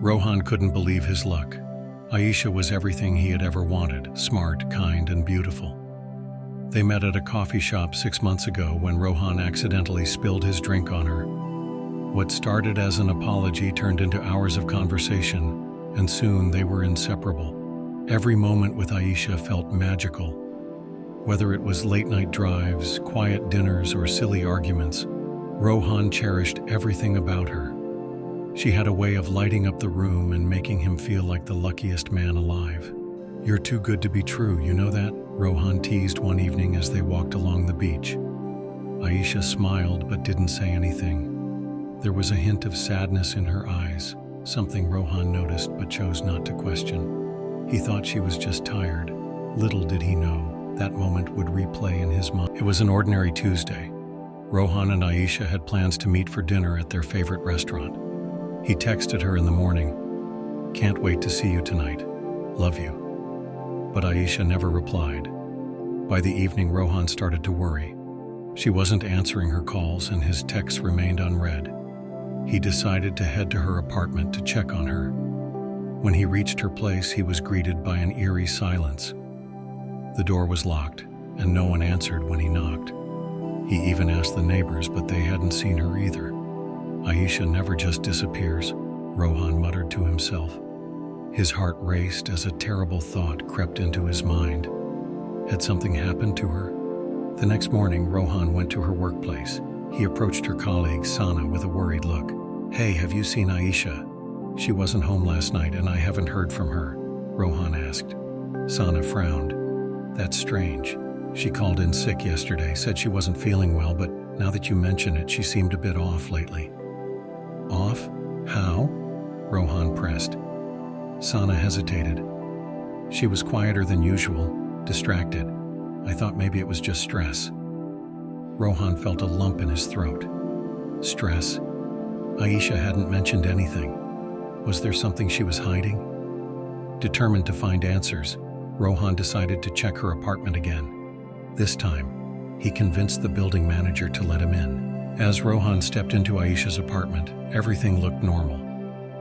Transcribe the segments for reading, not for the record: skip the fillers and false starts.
Rohan couldn't believe his luck. Aisha was everything he had ever wanted, smart, kind, and beautiful. They met at a coffee shop 6 months ago when Rohan accidentally spilled his drink on her. What started as an apology turned into hours of conversation, and soon they were inseparable. Every moment with Aisha felt magical. Whether it was late-night drives, quiet dinners, or silly arguments, Rohan cherished everything about her. She had a way of lighting up the room and making him feel like the luckiest man alive. "You're too good to be true, you know that?" Rohan teased one evening as they walked along the beach. Aisha smiled but didn't say anything. There was a hint of sadness in her eyes, something Rohan noticed but chose not to question. He thought she was just tired. Little did he know that moment would replay in his mind. It was an ordinary Tuesday. Rohan and Aisha had plans to meet for dinner at their favorite restaurant. He texted her in the morning, "Can't wait to see you tonight. Love you." But Aisha never replied. By the evening, Rohan started to worry. She wasn't answering her calls and his texts remained unread. He decided to head to her apartment to check on her. When he reached her place, he was greeted by an eerie silence. The door was locked, and no one answered when he knocked. He even asked the neighbors, but they hadn't seen her either. Aisha never just disappears, Rohan muttered to himself. His heart raced as a terrible thought crept into his mind. Had something happened to her? The next morning, Rohan went to her workplace. He approached her colleague, Sana, with a worried look. "Hey, have you seen Aisha? She wasn't home last night and I haven't heard from her," Rohan asked. Sana frowned. "That's strange. She called in sick yesterday, said she wasn't feeling well, but now that you mention it, she seemed a bit off lately." "Off? How?" Rohan pressed. Sana hesitated. "She was quieter than usual, distracted. I thought maybe it was just stress." Rohan felt a lump in his throat. Stress? Aisha hadn't mentioned anything. Was there something she was hiding? Determined to find answers, Rohan decided to check her apartment again. This time, he convinced the building manager to let him in. As Rohan stepped into Aisha's apartment, everything looked normal.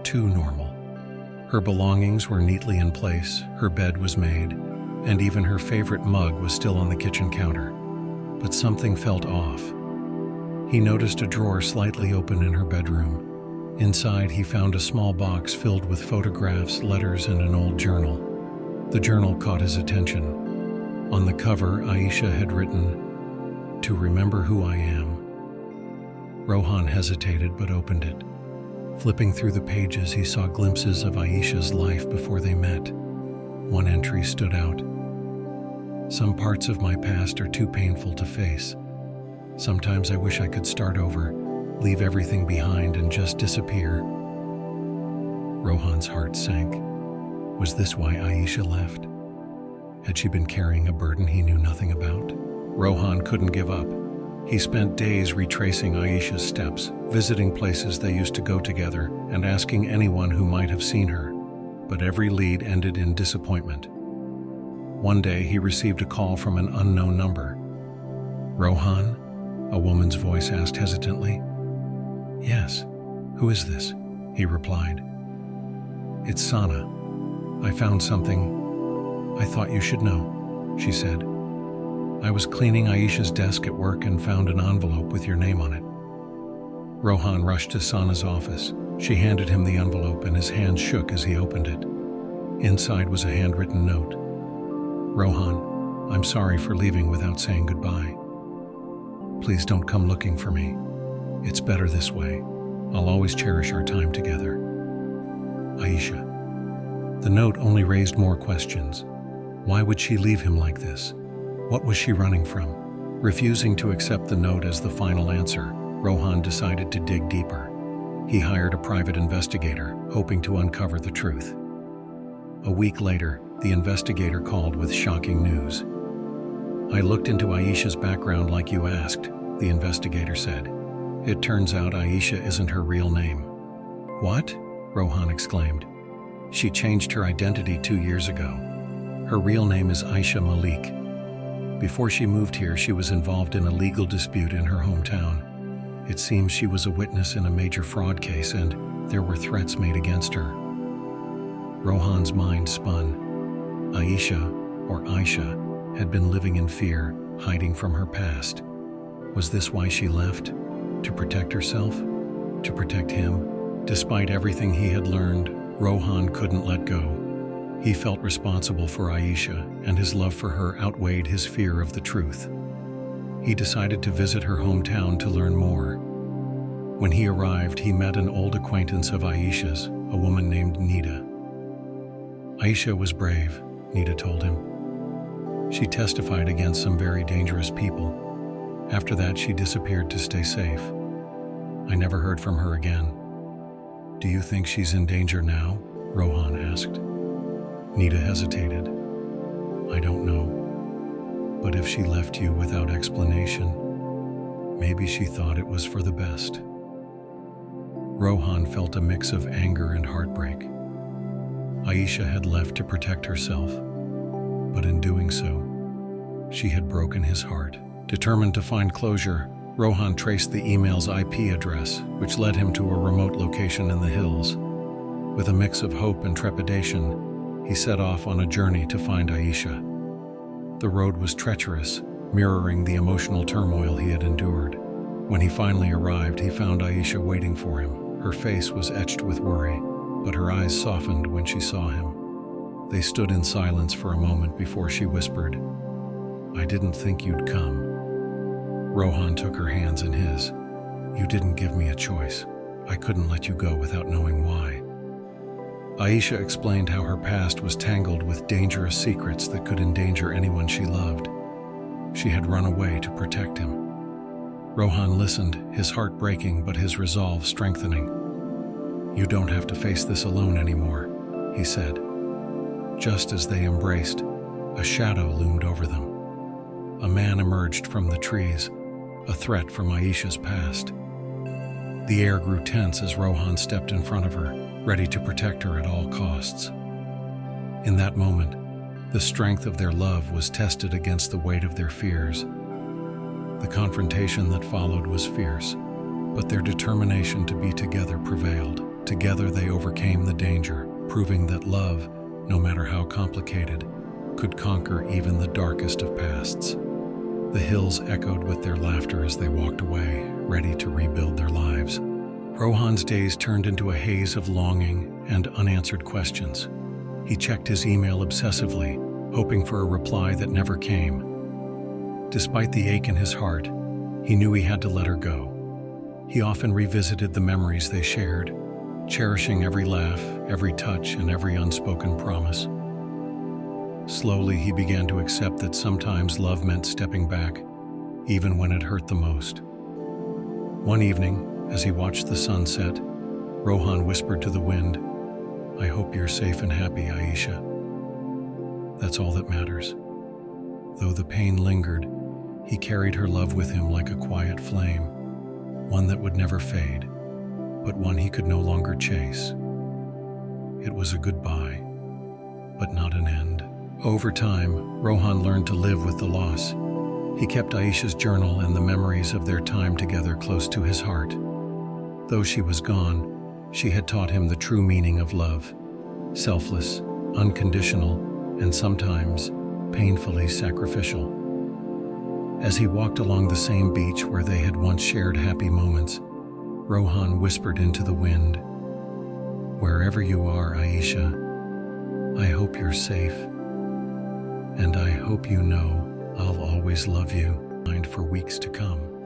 Too normal. Her belongings were neatly in place, her bed was made, and even her favorite mug was still on the kitchen counter. But something felt off. He noticed a drawer slightly open in her bedroom. Inside, he found a small box filled with photographs, letters, and an old journal. The journal caught his attention. On the cover, Aisha had written, "To remember who I am." Rohan hesitated but opened it. Flipping through the pages, he saw glimpses of Aisha's life before they met. One entry stood out. "Some parts of my past are too painful to face. Sometimes I wish I could start over, leave everything behind and just disappear." Rohan's heart sank. Was this why Aisha left? Had she been carrying a burden he knew nothing about? Rohan couldn't give up. He spent days retracing Aisha's steps, visiting places they used to go together, and asking anyone who might have seen her. But every lead ended in disappointment. One day, he received a call from an unknown number. "Rohan?" a woman's voice asked hesitantly. "Yes. Who is this?" he replied. "It's Sana. I found something I thought you should know," she said. "I was cleaning Aisha's desk at work and found an envelope with your name on it." Rohan rushed to Sana's office. She handed him the envelope and his hand shook as he opened it. Inside was a handwritten note. "Rohan, I'm sorry for leaving without saying goodbye. Please don't come looking for me. It's better this way. I'll always cherish our time together. Aisha." The note only raised more questions. Why would she leave him like this? What was she running from? Refusing to accept the note as the final answer, Rohan decided to dig deeper. He hired a private investigator, hoping to uncover the truth. A week later, the investigator called with shocking news. "I looked into Aisha's background like you asked," the investigator said. "It turns out Aisha isn't her real name." "What?" Rohan exclaimed. "She changed her identity 2 years ago. Her real name is Aisha Malik. Before she moved here, she was involved in a legal dispute in her hometown. It seems she was a witness in a major fraud case and there were threats made against her. Rohan's mind spun. Aisha, or Aisha, had been living in fear, hiding from her past. Was this why she left? To protect herself? To protect him? Despite everything he had learned, Rohan couldn't let go. He felt responsible for Aisha, and his love for her outweighed his fear of the truth. He decided to visit her hometown to learn more. When he arrived, he met an old acquaintance of Aisha's, a woman named Nita. Aisha was brave, Nita told him. She testified against some very dangerous people. After that, she disappeared to stay safe. I never heard from her again. Do you think she's in danger now? Rohan asked. Nita hesitated. I don't know. But if she left you without explanation, maybe she thought it was for the best. Rohan felt a mix of anger and heartbreak. Aisha had left to protect herself, but in doing so, she had broken his heart. Determined to find closure, Rohan traced the email's IP address, which led him to a remote location in the hills. With a mix of hope and trepidation, he set off on a journey to find Aisha. The road was treacherous, mirroring the emotional turmoil he had endured. When he finally arrived, he found Aisha waiting for him. Her face was etched with worry, but her eyes softened when she saw him. They stood in silence for a moment before she whispered, I didn't think you'd come. Rohan took her hands in his. You didn't give me a choice. I couldn't let you go without knowing why. Aisha explained how her past was tangled with dangerous secrets that could endanger anyone she loved. She had run away to protect him. Rohan listened, his heart breaking but his resolve strengthening. You don't have to face this alone anymore, he said. Just as they embraced, a shadow loomed over them. A man emerged from the trees, a threat from Aisha's past. The air grew tense as Rohan stepped in front of her, ready to protect her at all costs. In that moment, the strength of their love was tested against the weight of their fears. The confrontation that followed was fierce, but their determination to be together prevailed. Together they overcame the danger, proving that love, no matter how complicated, could conquer even the darkest of pasts. The hills echoed with their laughter as they walked away, ready to rebuild their lives. Rohan's days turned into a haze of longing and unanswered questions. He checked his email obsessively, hoping for a reply that never came. Despite the ache in his heart, he knew he had to let her go. He often revisited the memories they shared, cherishing every laugh, every touch, and every unspoken promise. Slowly, he began to accept that sometimes love meant stepping back, even when it hurt the most. One evening, as he watched the sun set, Rohan whispered to the wind, I hope you're safe and happy, Aisha. That's all that matters. Though the pain lingered, he carried her love with him like a quiet flame, one that would never fade, but one he could no longer chase. It was a goodbye, but not an end. Over time, Rohan learned to live with the loss. He kept Aisha's journal and the memories of their time together close to his heart. Though she was gone, she had taught him the true meaning of love, selfless, unconditional, and sometimes painfully sacrificial. As he walked along the same beach where they had once shared happy moments, Rohan whispered into the wind, Wherever you are, Aisha, I hope you're safe, and I hope you know I'll always love you, and for weeks to come.